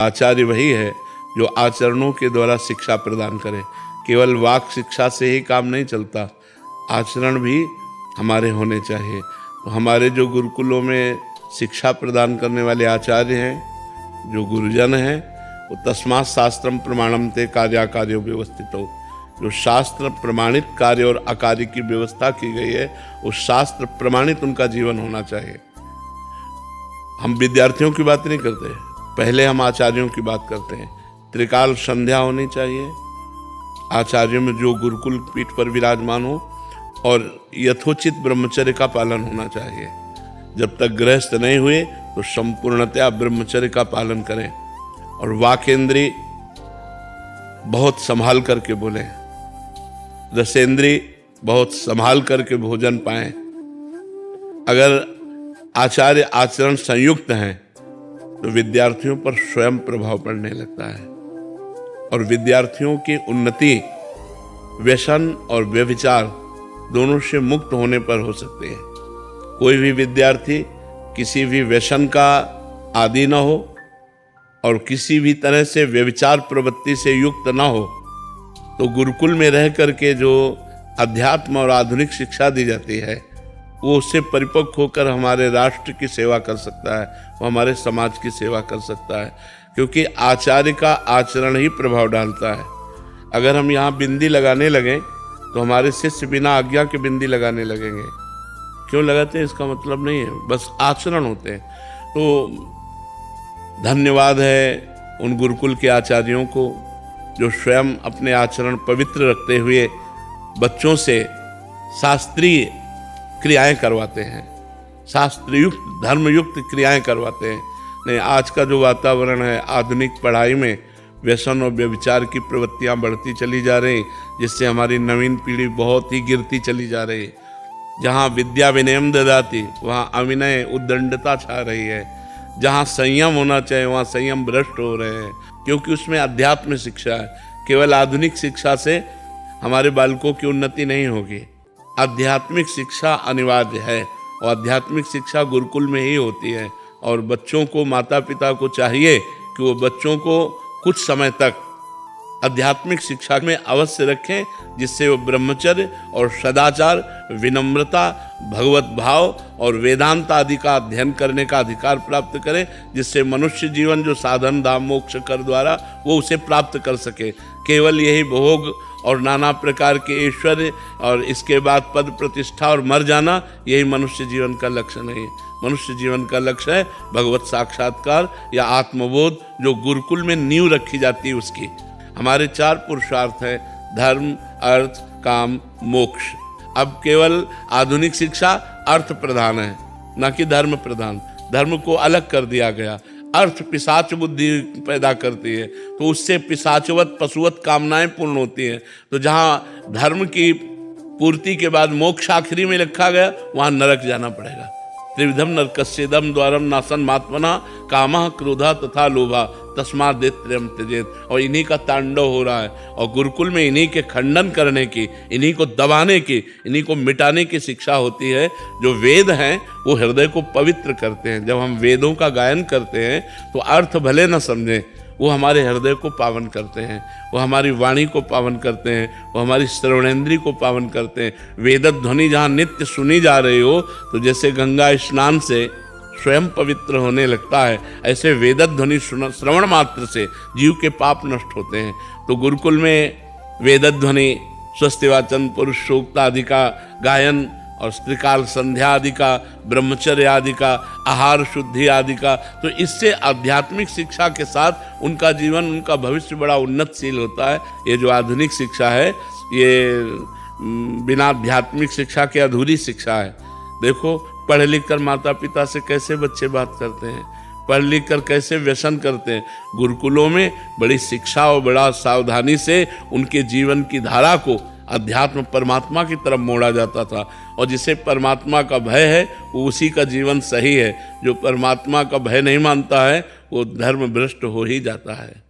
आचार्य वही है जो आचरणों के द्वारा शिक्षा प्रदान करे। केवल वाक शिक्षा से ही काम नहीं चलता, आचरण भी हमारे होने चाहिए। तो हमारे जो गुरुकुलों में शिक्षा प्रदान करने वाले आचार्य हैं, जो गुरुजन हैं, वो तस्मात् शास्त्रम प्रमाणम ते कार्याकार्यो व्यवस्थितो, जो शास्त्र प्रमाणित कार्य और अकार्य की व्यवस्था की गई है, उस शास्त्र प्रमाणित उनका जीवन होना चाहिए। हम विद्यार्थियों की बात नहीं करते, पहले हम आचार्यों की बात करते हैं। त्रिकाल संध्या होनी चाहिए, आचार्यों में जो गुरुकुल पीठ पर विराजमान हो, और यथोचित ब्रह्मचर्य का पालन होना चाहिए। जब तक गृहस्थ नहीं हुए तो संपूर्णतया ब्रह्मचर्य का पालन करें, और वाकेंद्री बहुत संभाल करके बोलें, रसेंद्री बहुत संभाल करके भोजन पाएं। अगर आचार्य आचरण संयुक्त हैं तो विद्यार्थियों पर स्वयं प्रभाव पड़ने लगता है, और विद्यार्थियों की उन्नति व्यसन और व्यभिचार दोनों से मुक्त होने पर हो सकती है। कोई भी विद्यार्थी किसी भी व्यसन का आदी न हो और किसी भी तरह से व्यभिचार प्रवृत्ति से युक्त न हो, तो गुरुकुल में रह करके जो अध्यात्म और आधुनिक शिक्षा दी जाती है, वो उससे परिपक्व होकर हमारे राष्ट्र की सेवा कर सकता है, वो हमारे समाज की सेवा कर सकता है, क्योंकि आचार्य का आचरण ही प्रभाव डालता है। अगर हम यहाँ बिंदी लगाने लगें तो हमारे शिष्य बिना आज्ञा के बिंदी लगाने लगेंगे। क्यों लगाते हैं इसका मतलब नहीं है, बस आचरण होते हैं। तो धन्यवाद है उन गुरुकुल के आचार्यों को जो स्वयं अपने आचरण पवित्र रखते हुए बच्चों से शास्त्रीय क्रियाएं करवाते हैं, शास्त्रयुक्त धर्मयुक्त क्रियाएं करवाते हैं। नहीं, आज का जो वातावरण है, आधुनिक पढ़ाई में व्यसन और व्यभिचार की प्रवृत्तियां बढ़ती चली जा रही, जिससे हमारी नवीन पीढ़ी बहुत ही गिरती चली जा रही। जहाँ विद्या विनयम ददाति, वहाँ अविनय उद्दंडता छा रही है। जहाँ संयम होना चाहिए वहाँ संयम भ्रष्ट हो रहे हैं, क्योंकि उसमें अध्यात्म शिक्षा है। केवल आधुनिक शिक्षा से हमारे बालकों की उन्नति नहीं होगी, आध्यात्मिक शिक्षा अनिवार्य है, और आध्यात्मिक शिक्षा गुरुकुल में ही होती है। और बच्चों को, माता पिता को चाहिए कि वो बच्चों को कुछ समय तक आध्यात्मिक शिक्षा में अवश्य रखें, जिससे वो ब्रह्मचर्य और सदाचार, विनम्रता, भगवत भाव और वेदांत आदि का अध्ययन करने का अधिकार प्राप्त करें, जिससे मनुष्य जीवन जो साधन धाम मोक्ष कर द्वारा वो उसे प्राप्त कर सके। केवल यही भोग और नाना प्रकार के ऐश्वर्य और इसके बाद पद प्रतिष्ठा और मर जाना, यही मनुष्य जीवन का लक्ष्य नहीं है। मनुष्य जीवन का लक्ष्य है भगवत साक्षात्कार या आत्मबोध, जो गुरुकुल में नींव रखी जाती है उसकी। हमारे 4 पुरुषार्थ हैं, धर्म, अर्थ, काम, मोक्ष। अब केवल आधुनिक शिक्षा अर्थ प्रधान है, न कि धर्म प्रधान। धर्म को अलग कर दिया गया। अर्थ पिशाच बुद्धि पैदा करती है, तो उससे पिशाचवत पशुवत कामनाएं पूर्ण होती हैं। तो जहाँ धर्म की पूर्ति के बाद मोक्ष आखिरी में लिखा गया, वहाँ नरक जाना पड़ेगा। त्रिविधम नरकस्येदम द्वारम नासन मात्मना कामः क्रोधा तथा लोभा तस्मात् दैत्यम त्यजेत। और इन्हीं का तांडव हो रहा है, और गुरुकुल में इन्हीं के खंडन करने की, इन्हीं को दबाने की, इन्हीं को मिटाने की शिक्षा होती है। जो वेद हैं वो हृदय को पवित्र करते हैं। जब हम वेदों का गायन करते हैं तो अर्थ भले न समझें, वो हमारे हृदय को पावन करते हैं, वो हमारी वाणी को पावन करते हैं, वो हमारी श्रवणेंद्रिय को पावन करते हैं। वेद ध्वनि जहाँ नित्य सुनी जा रही हो, तो जैसे गंगा स्नान से स्वयं पवित्र होने लगता है, ऐसे वेद ध्वनि श्रवण मात्र से जीव के पाप नष्ट होते हैं। तो गुरुकुल में वेद ध्वनि, स्वस्ति वाचन, पुरुष सूक्त आदि का गायन, और त्रिकाल संध्या आदि का, ब्रह्मचर्य आदि का, आहार शुद्धि आदि का, तो इससे आध्यात्मिक शिक्षा के साथ उनका जीवन, उनका भविष्य बड़ा उन्नतशील होता है। ये जो आधुनिक शिक्षा है, ये बिना आध्यात्मिक शिक्षा के अधूरी शिक्षा है। देखो, पढ़ लिख कर माता पिता से कैसे बच्चे बात करते हैं, पढ़ लिख कर कैसे व्यसन करते हैं। गुरुकुलों में बड़ी शिक्षा और बड़ा सावधानी से उनके जीवन की धारा को अध्यात्म परमात्मा की तरफ मोड़ा जाता था, और जिसे परमात्मा का भय है वो उसी का जीवन सही है। जो परमात्मा का भय नहीं मानता है वो धर्म भ्रष्ट हो ही जाता है।